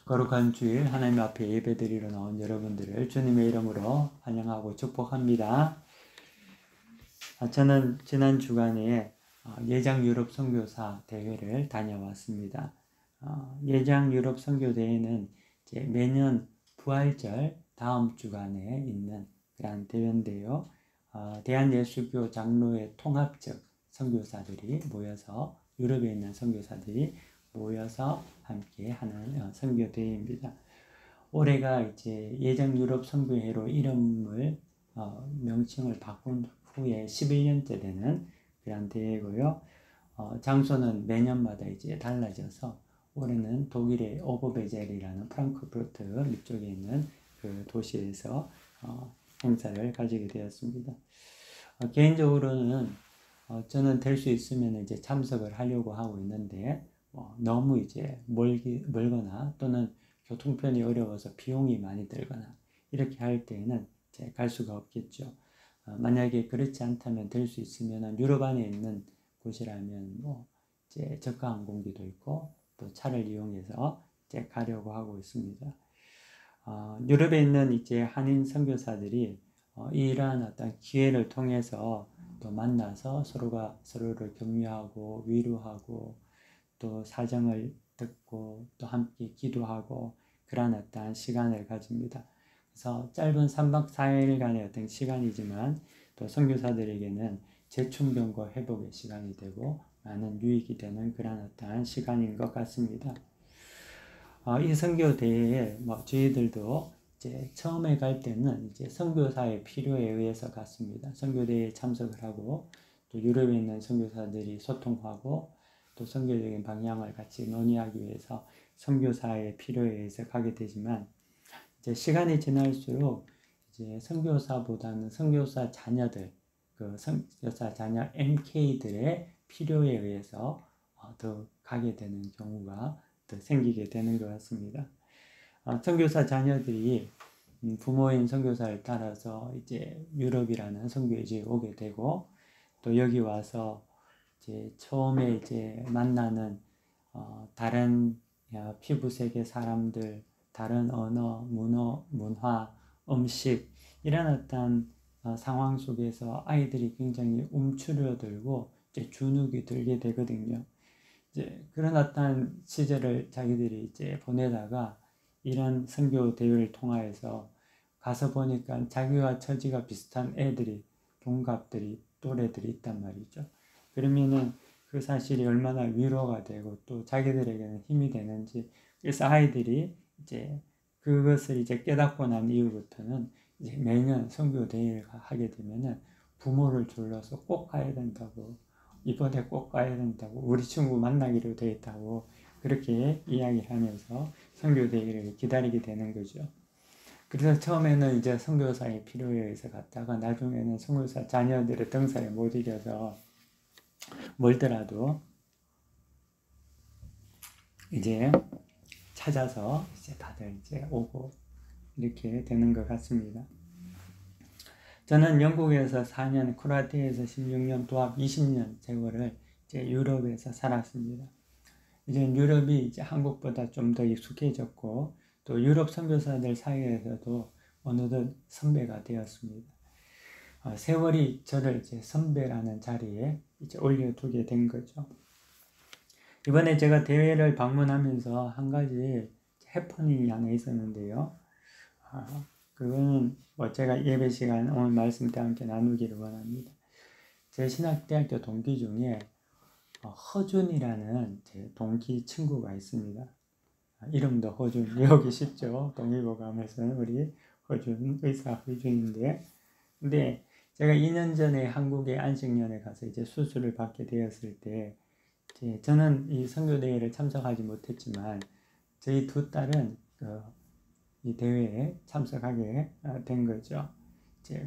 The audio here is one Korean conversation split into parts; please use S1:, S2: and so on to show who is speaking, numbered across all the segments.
S1: 거룩한 주일 하나님 앞에 예배드리러 나온 여러분들을 주님의 이름으로 환영하고 축복합니다. 저는 지난 주간에 예장 유럽 선교사 대회를 다녀왔습니다. 예장 유럽 선교 대회는 매년 부활절 다음 주간에 있는 그런 대회인데요. 대한예수교 장로회 통합적 선교사들이 모여서 유럽에 있는 선교사들이 모여서 함께 하는 선교 대회입니다. 올해가 이제 예장 유럽 선교회로 이름을 명칭을 바꾼 후에 11년째 되는 그런 대회고요. 장소는 매년마다 이제 달라져서 올해는 독일의 오버베젤이라는 프랑크푸르트 이쪽에 있는 그 도시에서 행사를 가지게 되었습니다. 개인적으로는 저는 될 수 있으면 이제 참석을 하려고 하고 있는데 너무 이제 멀거나 또는 교통편이 어려워서 비용이 많이 들거나 이렇게 할 때에는 이제 갈 수가 없겠죠. 만약에 그렇지 않다면 될 수 있으면 유럽 안에 있는 곳이라면 이제 저가 항공기도 있고 또 차를 이용해서 이제 가려고 하고 있습니다. 유럽에 있는 이제 한인 선교사들이 이러한 어떤 기회를 통해서 또 만나서 서로가 서로를 격려하고 위로하고 또 사정을 듣고 또 함께 기도하고 그러한 어떤 시간을 가집니다. 그래서 짧은 3박 4일간의 어떤 시간이지만 또 선교사들에게는 재충전과 회복의 시간이 되고 많은 유익이 되는 그런 어떤 시간인 것 같습니다. 이 선교 대회에 저희들도 이제 처음에 갈 때는 이제 선교사의 필요에 의해서 갔습니다. 선교 대회에 참석을 하고 또 유럽에 있는 선교사들이 소통하고 또 선교적인 방향을 같이 논의하기 위해서 선교사의 필요에 의해서 가게 되지만 이제 시간이 지날수록 이제 선교사보다는 선교사 자녀들, 그 선교사 자녀 MK들의 필요에 의해서 더 가게 되는 경우가 더 생기게 되는 것 같습니다. 선교사 자녀들이 부모인 선교사를 따라서 이제 유럽이라는 선교지에 오게 되고 또 여기 와서 이제 처음에 이제 만나는 다른 피부색의 사람들, 다른 언어, 문화, 음식 이런 어떤 상황 속에서 아이들이 굉장히 움츠러들고 이제 주눅이 들게 되거든요. 이제 그런 어떤 시절을 자기들이 이제 보내다가 이런 선교 대회를 통하여서 가서 보니까 자기와 처지가 비슷한 애들이 동갑들이 또래들이 있단 말이죠. 그러면은 그 사실이 얼마나 위로가 되고 또 자기들에게는 힘이 되는지 그래서 아이들이 이제 그것을 이제 깨닫고 난 이후부터는 이제 매년 선교 대회를 하게 되면은 부모를 불러서 꼭 가야 된다고 이번에 꼭 가야 된다고 우리 친구 만나기로 돼 있다고 그렇게 이야기하면서 선교 대회를 기다리게 되는 거죠. 그래서 처음에는 이제 선교사의 필요에 의해서 갔다가 나중에는 선교사 자녀들의 등살에 못 이겨서 멀더라도 이제 찾아서 이제 다들 이제 오고 이렇게 되는 것 같습니다. 저는 영국에서 4년, 크로아티아에서 16년, 도합 20년 세월을 이제 유럽에서 살았습니다. 이제 유럽이 이제 한국보다 좀 더 익숙해졌고 또 유럽 선교사들 사이에서도 어느덧 선배가 되었습니다. 세월이 저를 이제 선배라는 자리에 이제 올려두게 된 거죠. 이번에 제가 대회를 방문하면서 한 가지 해프닝이 하나 있었는데요. 그거는 제가 예배 시간 오늘 말씀 때 함께 나누기를 원합니다. 제 신학대학교 동기 중에 허준이라는 제 동기 친구가 있습니다. 이름도 허준, 외우기 쉽죠. 동의보감에서는 우리 허준, 의사 허준인데, 근데 제가 2년 전에 한국의 안식년에 가서 이제 수술을 받게 되었을 때, 저는 이 선교대회를 참석하지 못했지만, 저희 두 딸은 이 대회에 참석하게 된 거죠.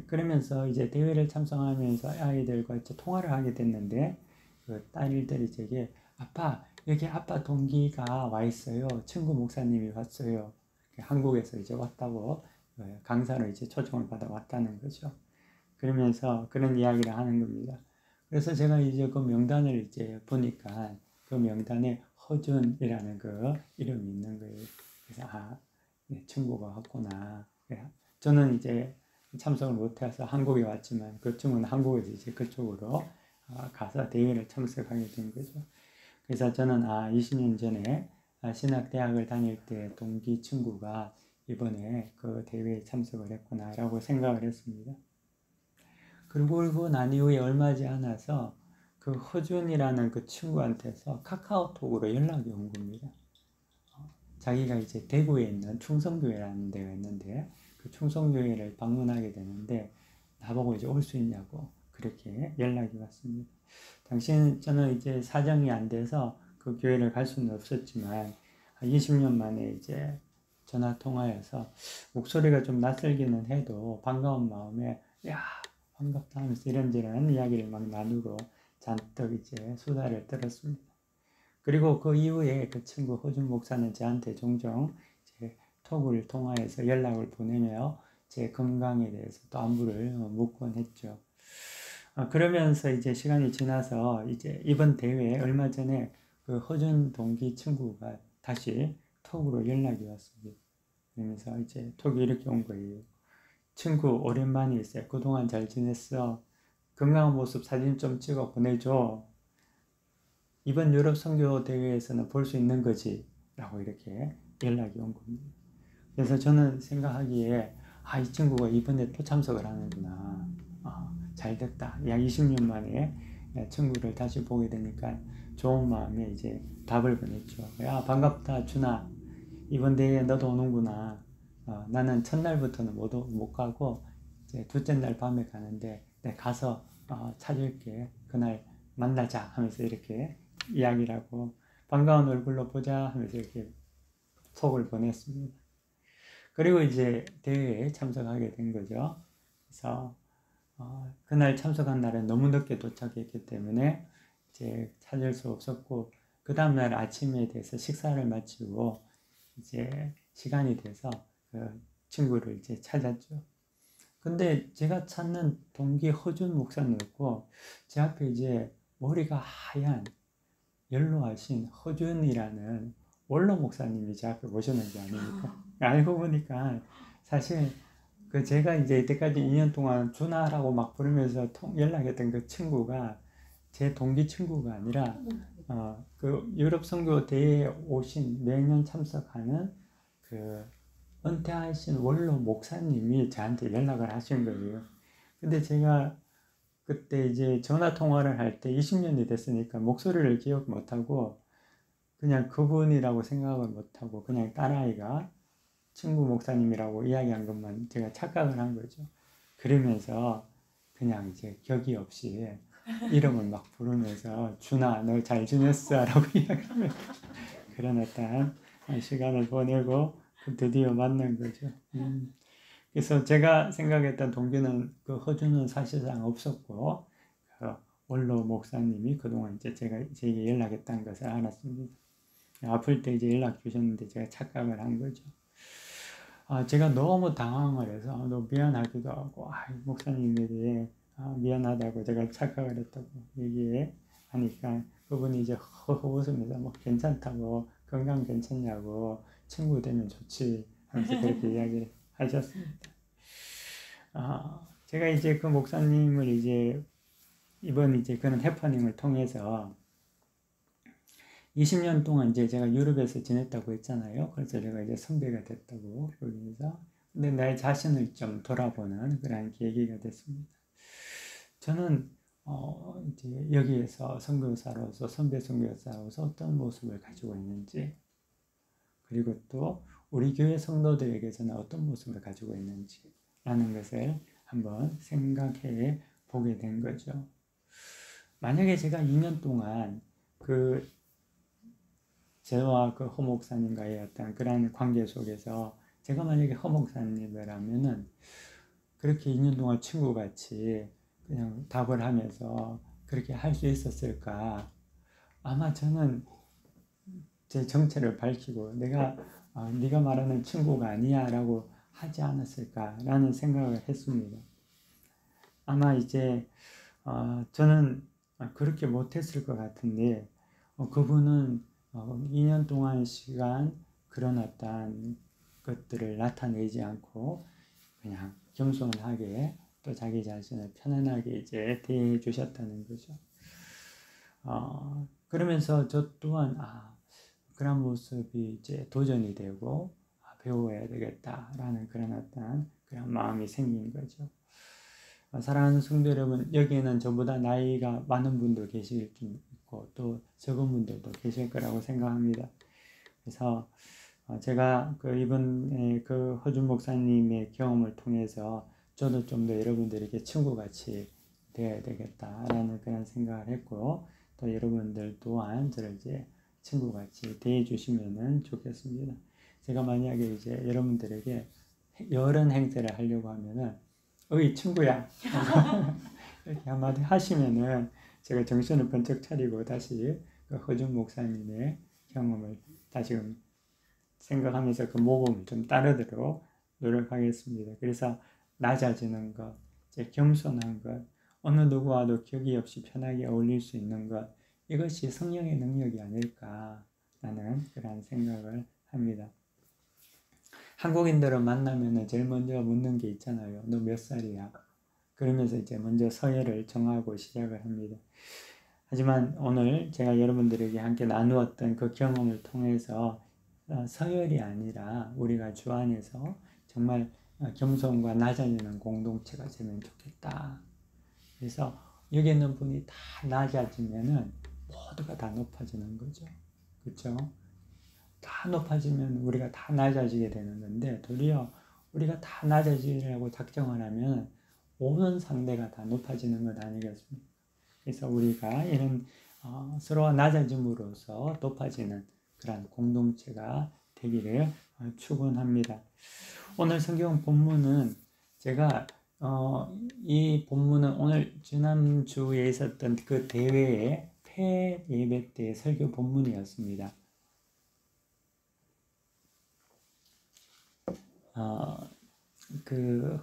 S1: 그러면서 이제 대회를 참석하면서 아이들과 이제 통화를 하게 됐는데, 그 딸들이 제게 아빠 여기 아빠 동기가 와 있어요. 친구 목사님이 왔어요. 한국에서 이제 왔다고 강사로 이제 초청을 받아 왔다는 거죠. 그러면서 그런 이야기를 하는 겁니다. 그래서 제가 이제 그 명단을 이제 보니까 그 명단에 허준이라는 그 이름이 있는 거예요. 그래서 네, 친구가 왔구나. 저는 이제 참석을 못해서 한국에 왔지만 그 친구는 한국에서 이제 그쪽으로 가서 대회를 참석하게 된 거죠. 그래서 저는 20년 전에 신학대학을 다닐 때 동기 친구가 이번에 그 대회에 참석을 했구나라고 생각을 했습니다. 그리고 난 이후에 얼마 지 않아서 그 허준이라는 그 친구한테서 카카오톡으로 연락이 온 겁니다. 자기가 이제 대구에 있는 충성교회라는 데가 있는데 그 충성교회를 방문하게 되는데 나보고 이제 올 수 있냐고 그렇게 연락이 왔습니다. 당시에는 저는 이제 사정이 안 돼서 그 교회를 갈 수는 없었지만 20년 만에 이제 전화 통화해서 목소리가 좀 낯설기는 해도 반가운 마음에 야 반갑다 하면서 이런저런 이야기를 막 나누고 잔뜩 이제 수다를 떨었습니다. 그리고 그 이후에 그 친구 허준 목사는 저한테 종종 이제 톡을 통화해서 연락을 보내며 제 건강에 대해서 또 안부를 묻곤 했죠. 그러면서 이제 시간이 지나서 이제 이번 대회에 얼마 전에 그 허준 동기 친구가 다시 톡으로 연락이 왔습니다. 그러면서 이제 톡이 이렇게 온 거예요. 친구 오랜만이었어요. 그동안 잘 지냈어. 건강한 모습 사진 좀 찍어 보내줘. 이번 유럽 선교 대회에서는 볼 수 있는 거지. 라고 이렇게 연락이 온 겁니다. 그래서 저는 생각하기에 이 친구가 이번에 또 참석을 하는구나. 잘 됐다. 20년 만에 친구를 다시 보게 되니까 좋은 마음에 이제 답을 보냈죠. 야, 반갑다, 준아. 이번 대회에 너도 오는구나. 나는 첫날부터는 못 가고 이제 둘째 날 밤에 가는데 내가 가서 찾을게. 그날 만나자 하면서 이렇게 이야기를 하고 반가운 얼굴로 보자 하면서 이렇게 톡을 보냈습니다. 그리고 이제 대회에 참석하게 된 거죠. 그래서 그날 참석한 날은 너무 늦게 도착했기 때문에 이제 찾을 수 없었고 그 다음날 아침에 돼서 식사를 마치고 이제 시간이 돼서 그 친구를 이제 찾았죠. 근데 제가 찾는 동기 허준 목사님이었고 제 앞에 이제 머리가 하얀 연로하신 허준이라는 원로 목사님이 제 앞에 오셨는 게 아닙니까? 알고 보니까 사실 그 제가 이제 이때까지 2년 동안 준하라고 막 부르면서 연락했던 그 친구가 제 동기 친구가 아니라 그 유럽 선교 대회에 오신 매년 참석하는 그 은퇴하신 원로 목사님이 저한테 연락을 하신 거예요. 근데 제가 그때 이제 전화 통화를 할 때 20년이 됐으니까 목소리를 기억 못하고 그냥 그분이라고 생각을 못하고 그냥 딸아이가 친구 목사님이라고 이야기한 것만 제가 착각을 한 거죠. 그러면서 그냥 이제 격이 없이 이름을 막 부르면서 준아 너 잘 지냈어? 라고 이야기하면 그런 어떤 시간을 보내고 드디어 만난 거죠. 그래서 제가 생각했던 동기는 그 허준은 사실상 없었고 그 원로 목사님이 그동안 이제 제게 연락했다는 것을 알았습니다. 아플 때 이제 연락 주셨는데 제가 착각을 한 거죠. 제가 너무 당황을 해서 너무 미안하기도 하고 목사님에 대해 미안하다고 제가 착각을 했다고 얘기하니까 그분이 이제 허허 웃으면서 뭐 괜찮다고 건강 괜찮냐고 친구 되면 좋지 하면서 그렇게 이야기를 하셨습니다. 제가 이제 그 목사님을 이제 이번 이제 그런 해퍼닝을 통해서 20년 동안 이제 제가 유럽에서 지냈다고 했잖아요. 그래서 제가 이제 선배가 됐다고 여기서 근데 나의 자신을 좀 돌아보는 그런 계기가 됐습니다. 저는 이제 여기에서 선교사로서 선배 선교사로서 어떤 모습을 가지고 있는지 그리고 또 우리 교회 성도들에게서는 어떤 모습을 가지고 있는지라는 것을 한번 생각해 보게 된 거죠. 만약에 제가 2년 동안 저와 그 허 목사님과의 어떤 그런 관계 속에서 제가 만약에 허 목사님이라면은 그렇게 2년 동안 친구같이 그냥 답을 하면서 그렇게 할 수 있었을까? 아마 저는 제 정체를 밝히고 내가 네가 말하는 친구가 아니야 라고 하지 않았을까라는 생각을 했습니다. 아마 이제 저는 그렇게 못했을 것 같은데 그분은 2년 동안 시간 그런 어떠한 것들을 나타내지 않고 그냥 겸손하게 또 자기 자신을 편안하게 이제 대해 주셨다는 거죠. 그러면서 저 또한 그런 모습이 이제 도전이 되고 배워야 되겠다라는 그런 어떤 그런 마음이 생긴 거죠. 사랑하는 성도 여러분, 여기에는 저보다 나이가 많은 분도 계실 좀 있고 또 적은 분들도 계실 거라고 생각합니다. 그래서 제가 이번에 허준 목사님의 경험을 통해서 저도 좀 더 여러분들에게 친구같이 되어야 되겠다라는 그런 생각을 했고, 또 여러분들 또한 저를 이제 친구같이 대해 주시면 좋겠습니다. 제가 만약에 이제 여러분들에게 여런 행세를 하려고 하면은 어이 친구야 이렇게 한마디 하시면은 제가 정신을 번쩍 차리고 다시 허준 목사님의 경험을 다시금 생각하면서 그 모범을 좀 따르도록 노력하겠습니다. 그래서 낮아지는 것, 이제 겸손한 것, 어느 누구와도 격이 없이 편하게 어울릴 수 있는 것, 이것이 성령의 능력이 아닐까라는 그런 생각을 합니다. 한국인들을 만나면 제일 먼저 묻는 게 있잖아요. 너 몇 살이야? 그러면서 이제 먼저 서열을 정하고 시작을 합니다. 하지만 오늘 제가 여러분들에게 함께 나누었던 그 경험을 통해서 서열이 아니라 우리가 주 안에서 정말 겸손과 낮아지는 공동체가 되면 좋겠다. 그래서 여기 있는 분이 다 낮아지면은 모두가 다 높아지는 거죠. 그렇죠? 다 높아지면 우리가 다 낮아지게 되는 건데, 도리어 우리가 다 낮아지려고 작정을 하면 오는 상대가 다 높아지는 것 아니겠습니까? 그래서 우리가 이런 서로 낮아짐으로써 높아지는 그런 공동체가 되기를 축원합니다. 오늘 성경 본문은 제가 이 본문은 오늘 지난주에 있었던 그 대회의 폐 예배 때 설교 본문이었습니다.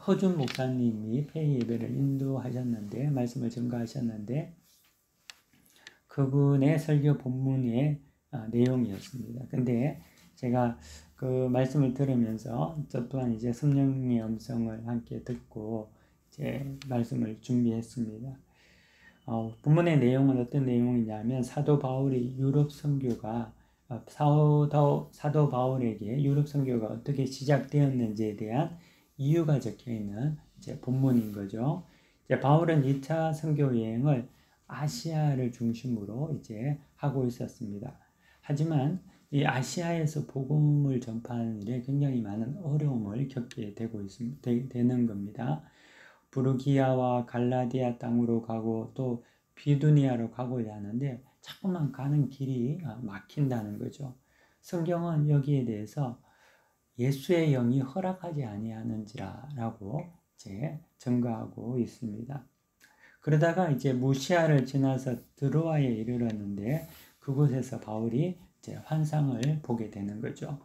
S1: 허준 목사님이 폐 예배를 인도하셨는데, 말씀을 증거하셨는데, 그분의 설교 본문의 내용이었습니다. 근데 제가 그 말씀을 들으면서 저 또한 이제 성령의 음성을 함께 듣고 이제 말씀을 준비했습니다. 본문의 내용은 어떤 내용이냐면, 사도 바울이 유럽 선교가 사도 바울에게 유럽 선교가 어떻게 시작되었는지에 대한 이유가 적혀 있는 이제 본문인 거죠. 이제 바울은 2차 선교 여행을 아시아를 중심으로 이제 하고 있었습니다. 하지만 이 아시아에서 복음을 전파하는 일에 굉장히 많은 어려움을 겪게 되는 겁니다. 부르기아와 갈라디아 땅으로 가고 또 비두니아로 가고자 하는데 자꾸만 가는 길이 막힌다는 거죠. 성경은 여기에 대해서 예수의 영이 허락하지 아니하는지라라고 이제 증거하고 있습니다. 그러다가 이제 무시아를 지나서 드로아에 이르렀는데 그곳에서 바울이 이제 환상을 보게 되는 거죠.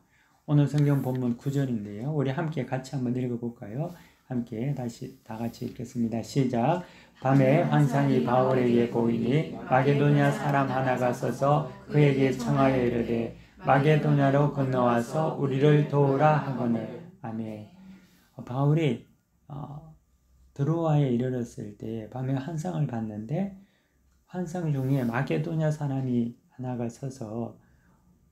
S1: 오늘 성경 본문 9절인데요. 우리 함께 같이 한번 읽어볼까요? 함께 다시 다 같이 읽겠습니다. 시작. 밤에 환상이 바울에게 보이니 마게도냐 사람 하나가 서서 그에게 청하여 이르되 마게도냐로 건너와서 우리를 도우라 하거늘. 아멘. 바울이 드로아에 이르렀을 때 밤에 환상을 봤는데, 환상 중에 마게도냐 사람이 하나가 서서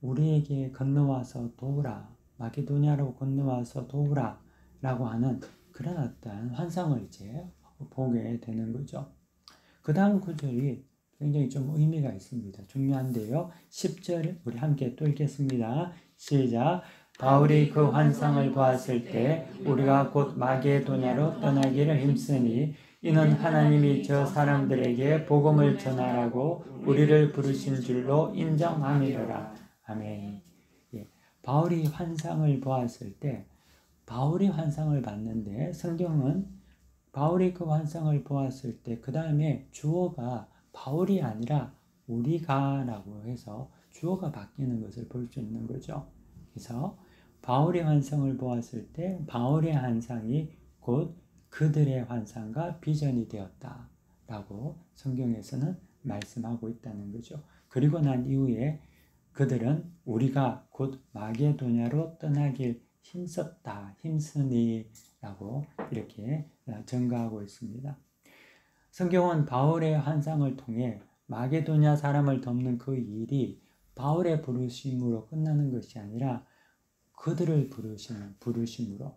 S1: 우리에게 건너와서 도우라, 마게도냐로 건너와서 도우라 라고 하는 그런 어떤 환상을 이제 보게 되는 거죠. 그 다음 구절이 굉장히 좀 의미가 있습니다. 중요한데요. 10절 우리 함께 또 읽겠습니다. 시작. 바울이 그 환상을 보았을 때 우리가 곧 마게도냐로 떠나기를 힘쓰니 이는 하나님이 저 사람들에게 복음을 전하라고 우리를 부르신 줄로 인정함이로라. 아멘. 예. 바울이 환상을 보았을 때, 바울이 환상을 봤는데 성경은 바울이 그 환상을 보았을 때 그 다음에 주어가 바울이 아니라 우리가 라고 해서 주어가 바뀌는 것을 볼 수 있는 거죠. 그래서 바울의 환상을 보았을 때 바울의 환상이 곧 그들의 환상과 비전이 되었다 라고 성경에서는 말씀하고 있다는 거죠. 그리고 난 이후에 그들은 우리가 곧 마게도냐로 떠나길 힘쓰니라고 이렇게 증거하고 있습니다. 성경은 바울의 환상을 통해 마게도냐 사람을 돕는 그 일이 바울의 부르심으로 끝나는 것이 아니라 그들을 부르시는 부르심으로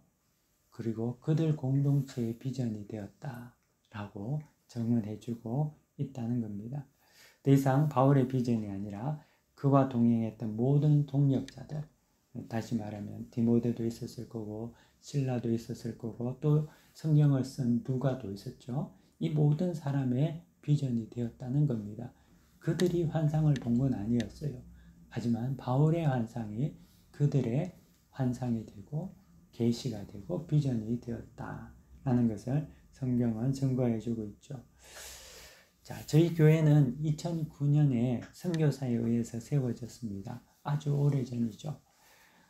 S1: 그리고 그들 공동체의 비전이 되었다라고 증언해주고 있다는 겁니다. 더 이상 바울의 비전이 아니라 그와 동행했던 모든 동역자들, 다시 말하면 디모데도 있었을 거고 실라도 있었을 거고 또 성경을 쓴 누가도 있었죠. 이 모든 사람의 비전이 되었다는 겁니다. 그들이 환상을 본 건 아니었어요. 하지만 바울의 환상이 그들의 환상이 되고 계시가 되고 비전이 되었다라는 것을 성경은 증거해주고 있죠. 자, 저희 교회는 2009년에 선교사에 의해서 세워졌습니다. 아주 오래전이죠.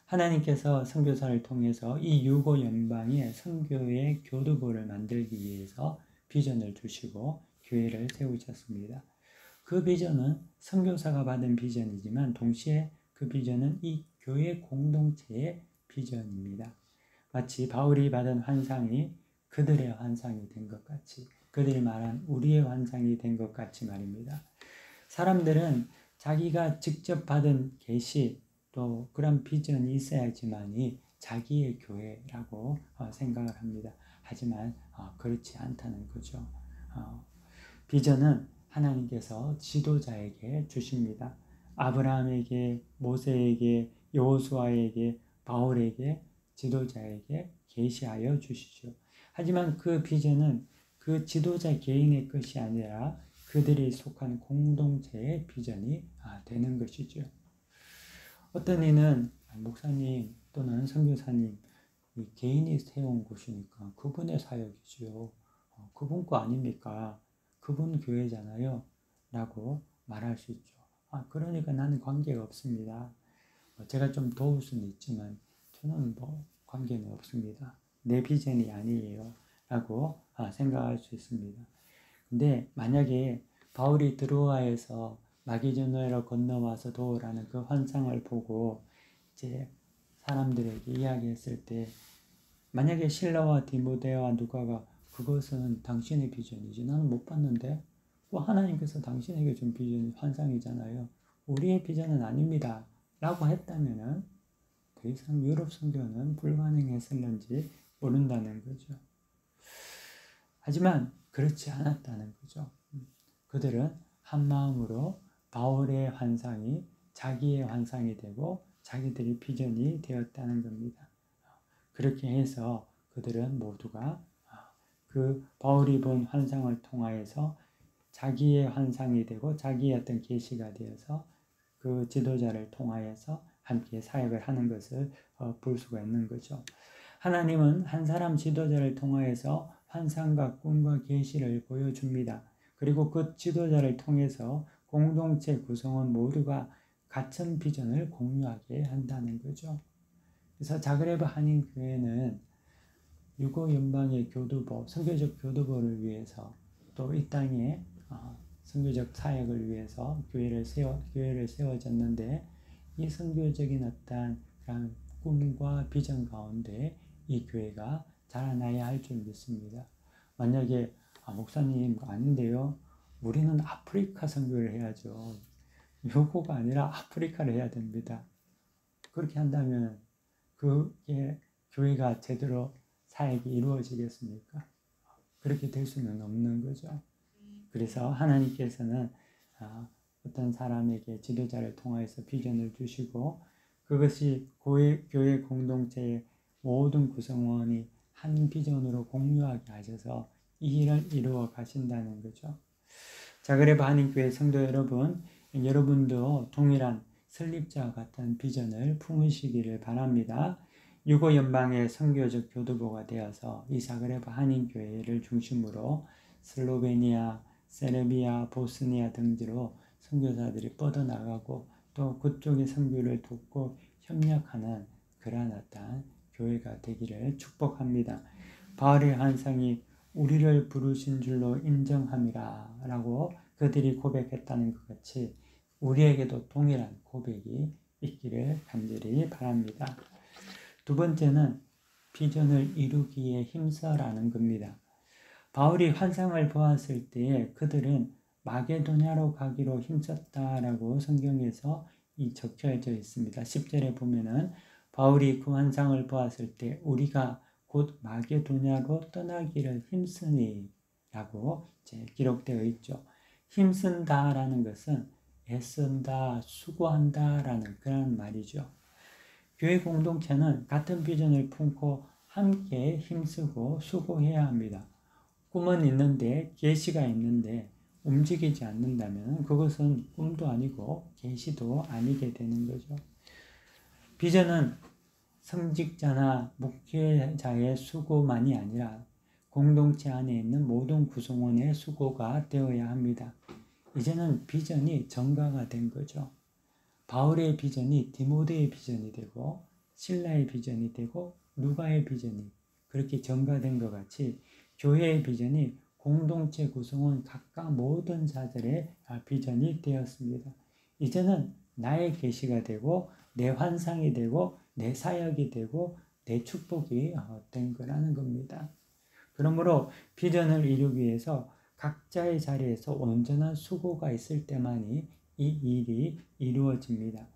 S1: 하나님께서 선교사를 통해서 이 유고 연방에 선교의 교두보를 만들기 위해서 비전을 주시고 교회를 세우셨습니다. 그 비전은 선교사가 받은 비전이지만 동시에 그 비전은 이 교회 공동체의 비전입니다. 마치 바울이 받은 환상이 그들의 환상이 된 것 같이 그들이 말한 우리의 환상이 된 것 같이 말입니다. 사람들은 자기가 직접 받은 계시 또 그런 비전이 있어야지만이 자기의 교회라고 생각을 합니다. 하지만 그렇지 않다는 거죠. 비전은 하나님께서 지도자에게 주십니다. 아브라함에게, 모세에게, 여호수아에게, 바울에게, 지도자에게 계시하여 주시죠. 하지만 그 비전은 그 지도자 개인의 것이 아니라 그들이 속한 공동체의 비전이 되는 것이죠. 어떤 이는 목사님 또는 선교사님 개인이 세운 곳이니까 그분의 사역이지요. 그분 거 아닙니까? 그분 교회잖아요. 라고 말할 수 있죠. 그러니까 나는 관계가 없습니다. 제가 좀 도울 수는 있지만 저는 관계는 없습니다. 내 비전이 아니에요. 라고 생각할 수 있습니다. 근데 만약에 바울이 드로아에서 마게도냐로 건너와서 도우라는 그 환상을 보고 이제 사람들에게 이야기했을 때 만약에 실라와 디모데와 누가가 그것은 당신의 비전이지 나는 못 봤는데 하나님께서 당신에게 준 비전이 환상이잖아요. 우리의 비전은 아닙니다. 라고 했다면 더 이상 유럽 선교는 불가능했을는지 모른다는 거죠. 하지만 그렇지 않았다는 거죠. 그들은 한 마음으로 바울의 환상이 자기의 환상이 되고 자기들의 비전이 되었다는 겁니다. 그렇게 해서 그들은 모두가 그 바울이 본 환상을 통하여서 자기의 환상이 되고 자기의 어떤 계시가 되어서 그 지도자를 통하여서 함께 사역을 하는 것을 볼 수가 있는 거죠. 하나님은 한 사람 지도자를 통하여서 환상과 꿈과 계시를 보여줍니다. 그리고 그 지도자를 통해서 공동체 구성원 모두가 같은 비전을 공유하게 한다는 거죠. 그래서 자그레브 한인교회는 유고 연방의 교두보, 선교적 교두보를 위해서 또 이 땅에 선교적 사역을 위해서 교회를 세워졌는데 이 선교적인 어떤 그런 꿈과 비전 가운데 이 교회가 자라나야 할 줄 믿습니다. 만약에 목사님 아닌데요. 우리는 아프리카 선교를 해야죠. 요거가 아니라 아프리카를 해야 됩니다. 그렇게 한다면 그게 교회가 제대로 사역이 이루어지겠습니까? 그렇게 될 수는 없는 거죠. 그래서 하나님께서는 어떤 사람에게 지도자를 통해서 비전을 주시고 그것이 교회 공동체의 모든 구성원이 한 비전으로 공유하게 하셔서 이 일을 이루어 가신다는 거죠. 자그레브 한인교회 성도 여러분, 여러분도 동일한 설립자와 같은 비전을 품으시기를 바랍니다. 유고 연방의 선교적 교두보가 되어서 이 자그레브 한인교회를 중심으로 슬로베니아, 세르비아, 보스니아 등지로 선교사들이 뻗어나가고 또 그쪽의 선교를 돕고 협력하는 그러한 어떤 교회가 되기를 축복합니다. 바울의 환상이 우리를 부르신 줄로 인정함이라 라고 그들이 고백했다는 것 같이 우리에게도 동일한 고백이 있기를 간절히 바랍니다. 두 번째는 비전을 이루기에 힘써라는 겁니다. 바울이 환상을 보았을 때에 그들은 마게도냐로 가기로 힘썼다라고 성경에서 적혀져 있습니다. 10절에 보면은 바울이 그 환상을 보았을 때 우리가 곧 마게도냐로 떠나기를 힘쓰니 라고 기록되어 있죠. 힘쓴다라는 것은 애쓴다, 수고한다라는 그런 말이죠. 교회 공동체는 같은 비전을 품고 함께 힘쓰고 수고해야 합니다. 꿈은 있는데 계시가 있는데 움직이지 않는다면 그것은 꿈도 아니고 계시도 아니게 되는 거죠. 비전은 성직자나 목회자의 수고만이 아니라 공동체 안에 있는 모든 구성원의 수고가 되어야 합니다. 이제는 비전이 전가가 된 거죠. 바울의 비전이 디모데의 비전이 되고 실라의 비전이 되고 누가의 비전이 그렇게 전가된 것 같이 교회의 비전이 공동체 구성원 각각 모든 자들의 비전이 되었습니다. 이제는 나의 계시가 되고 내 환상이 되고 내 사역이 되고 내 축복이 된 거라는 겁니다. 그러므로 비전을 이루기 위해서 각자의 자리에서 온전한 수고가 있을 때만이 이 일이 이루어집니다.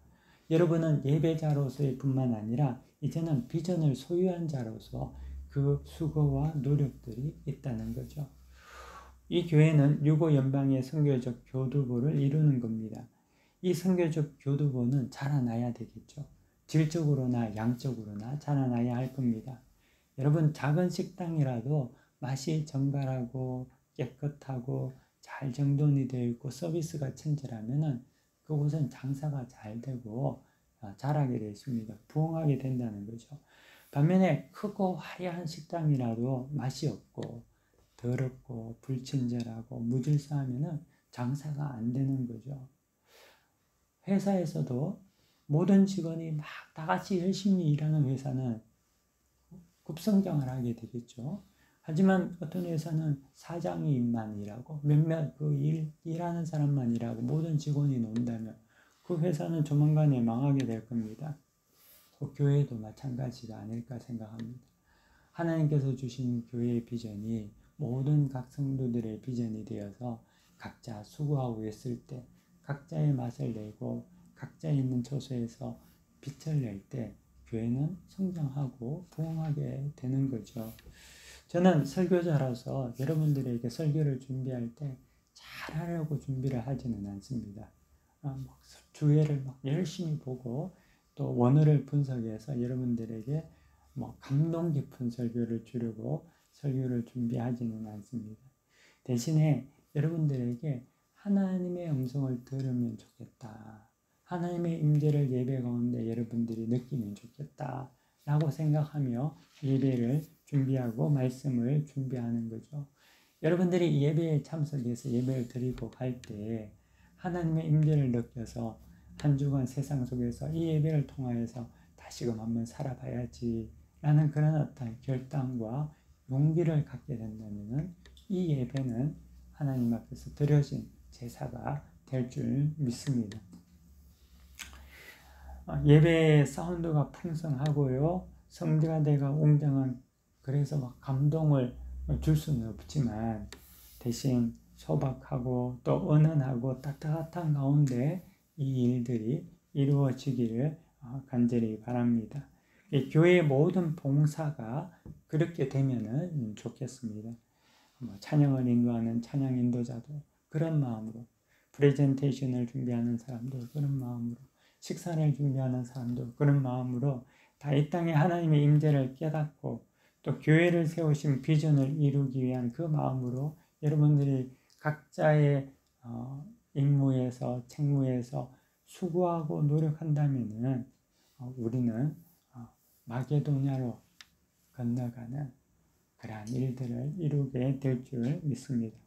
S1: 여러분은 예배자로서의 뿐만 아니라 이제는 비전을 소유한 자로서 그 수고와 노력들이 있다는 거죠. 이 교회는 유고 연방의 선교적 교두보를 이루는 겁니다. 이 선교적 교두보는 자라나야 되겠죠. 질적으로나 양적으로나 자라나야 할 겁니다. 여러분 작은 식당이라도 맛이 정갈하고 깨끗하고 잘 정돈이 되어 있고 서비스가 친절하면은 그곳은 장사가 잘 되고 잘하게 되어 있습니다. 부흥하게 된다는 거죠. 반면에 크고 화려한 식당이라도 맛이 없고 더럽고 불친절하고 무질서하면은 장사가 안 되는 거죠. 회사에서도 모든 직원이 막 다 같이 열심히 일하는 회사는 급성장을 하게 되겠죠. 하지만 어떤 회사는 사장님만 일하고 몇몇 일하는 사람만 일하고 모든 직원이 논다면 그 회사는 조만간에 망하게 될 겁니다. 그 교회도 마찬가지가 아닐까 생각합니다. 하나님께서 주신 교회의 비전이 모든 각 성도들의 비전이 되어서 각자 수고하고 있을 때 각자의 맛을 내고 각자 있는 처소에서 빛을 낼 때 교회는 성장하고 부흥하게 되는 거죠. 저는 설교자로서 여러분들에게 설교를 준비할 때 잘하려고 준비를 하지는 않습니다. 주회를 막 열심히 보고 또 원어를 분석해서 여러분들에게 감동 깊은 설교를 주려고 설교를 준비하지는 않습니다. 대신에 여러분들에게 하나님의 음성을 들으면 좋겠다. 하나님의 임재를 예배 가운데 여러분들이 느끼면 좋겠다. 라고 생각하며 예배를 준비하고 말씀을 준비하는 거죠. 여러분들이 예배에 참석해서 예배를 드리고 갈 때 하나님의 임재를 느껴서 한 주간 세상 속에서 이 예배를 통하여서 다시금 한번 살아봐야지 라는 그런 어떤 결단과 용기를 갖게 된다면 이 예배는 하나님 앞에서 드려진 제사가 될 줄 믿습니다. 예배의 사운드가 풍성하고요. 성가대가 웅장한 그래서 막 감동을 줄 수는 없지만 대신 소박하고 또 은은하고 따뜻한 가운데 이 일들이 이루어지기를 간절히 바랍니다. 교회의 모든 봉사가 그렇게 되면은 좋겠습니다. 찬양을 인도하는 찬양 인도자도 그런 마음으로, 프레젠테이션을 준비하는 사람도 그런 마음으로, 식사를 준비하는 사람도 그런 마음으로 다 이 땅에 하나님의 임재를 깨닫고 또 교회를 세우신 비전을 이루기 위한 그 마음으로 여러분들이 각자의 임무에서 책무에서 수고하고 노력한다면은 우리는 마게도냐로 건너가는 그러한 일들을 이루게 될 줄 믿습니다.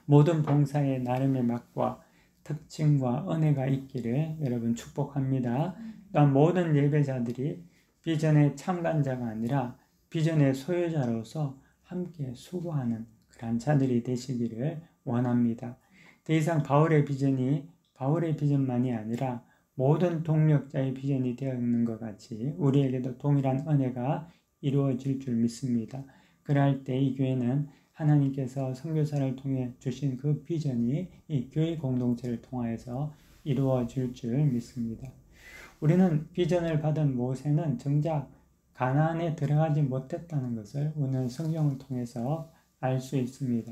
S1: 모든 봉사의 나름의 맛과 특징과 은혜가 있기를 여러분 축복합니다. 또한 모든 예배자들이 비전의 참관자가 아니라 비전의 소유자로서 함께 수고하는 그런 자들이 되시기를 원합니다. 더 이상 바울의 비전이 바울의 비전만이 아니라 모든 동력자의 비전이 되어 있는 것 같이 우리에게도 동일한 은혜가 이루어질 줄 믿습니다. 그럴 때 이 교회는 하나님께서 선교사를 통해 주신 그 비전이 이 교회 공동체를 통하여서 이루어질 줄 믿습니다. 우리는 비전을 받은 모세는 정작 가나안에 들어가지 못했다는 것을 오늘 성경을 통해서 알 수 있습니다.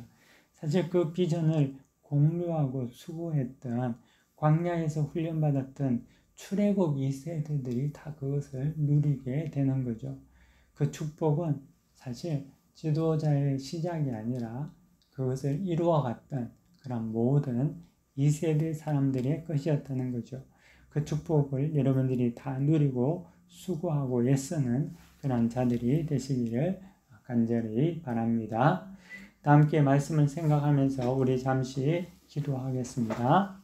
S1: 사실 그 비전을 공유하고 수고했던 광야에서 훈련받았던 출애굽 2세대들이 다 그것을 누리게 되는 거죠. 그 축복은 사실 지도자의 시작이 아니라 그것을 이루어갔던 그런 모든 2세대 사람들의 것이었다는 거죠. 그 축복을 여러분들이 다 누리고 수고하고 애쓰는 그런 자들이 되시기를 간절히 바랍니다. 다 함께 말씀을 생각하면서 우리 잠시 기도하겠습니다.